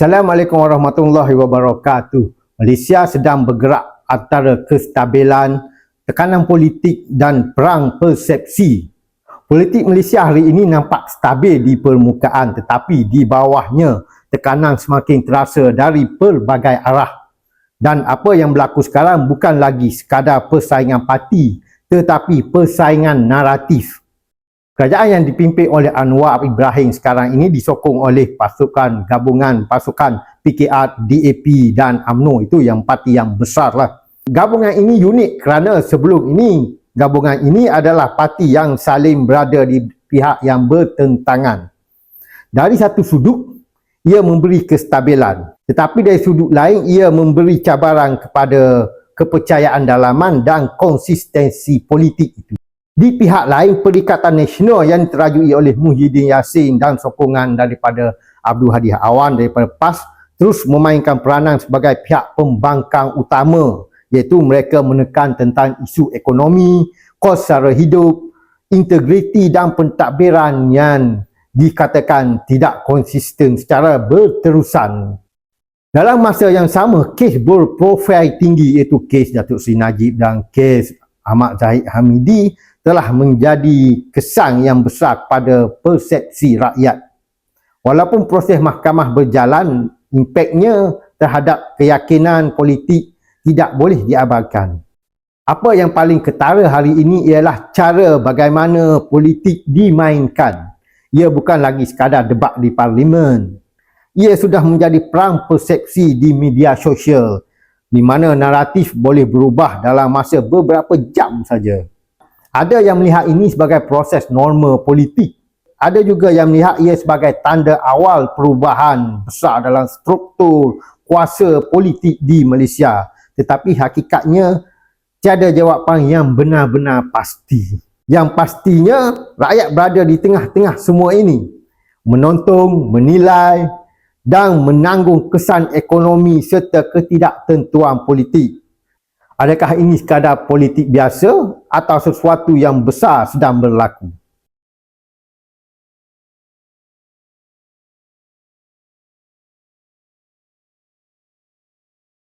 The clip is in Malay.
Assalamualaikum warahmatullahi wabarakatuh. Malaysia sedang bergerak antara kestabilan, tekanan politik dan perang persepsi. Politik Malaysia hari ini nampak stabil di permukaan, tetapi di bawahnya tekanan semakin terasa dari pelbagai arah. Dan apa yang berlaku sekarang bukan lagi sekadar persaingan parti, tetapi persaingan naratif. Kerajaan yang dipimpin oleh Anwar Ibrahim sekarang ini disokong oleh pasukan gabungan pasukan PKR, DAP dan UMNO. Itu yang parti yang besar lah. Gabungan ini unik kerana sebelum ini gabungan ini adalah parti yang saling berada di pihak yang bertentangan. Dari satu sudut ia memberi kestabilan, tetapi dari sudut lain ia memberi cabaran kepada kepercayaan dalaman dan konsistensi politik itu. Di pihak lain, Perikatan Nasional yang terajui oleh Muhyiddin Yassin dan sokongan daripada Abdul Hadi Awan daripada PAS terus memainkan peranan sebagai pihak pembangkang utama, iaitu mereka menekan tentang isu ekonomi, kos sara hidup, integriti dan pentadbiran yang dikatakan tidak konsisten secara berterusan. Dalam masa yang sama, kes berprofil tinggi iaitu kes Datuk Seri Najib dan kes Ahmad Zahid Hamidi telah menjadi kesan yang besar pada persepsi rakyat. Walaupun proses mahkamah berjalan, impaknya terhadap keyakinan politik tidak boleh diabaikan. Apa yang paling ketara hari ini ialah cara bagaimana politik dimainkan. Ia bukan lagi sekadar debat di parlimen. Ia sudah menjadi perang persepsi di media sosial, di mana naratif boleh berubah dalam masa beberapa jam saja. Ada yang melihat ini sebagai proses normal politik. Ada juga yang melihat ia sebagai tanda awal perubahan besar dalam struktur kuasa politik di Malaysia. Tetapi hakikatnya tiada jawapan yang benar-benar pasti. Yang pastinya rakyat berada di tengah-tengah semua ini, menonton, menilai dan menanggung kesan ekonomi serta ketidaktentuan politik. Adakah ini sekadar politik biasa atau sesuatu yang besar sedang berlaku?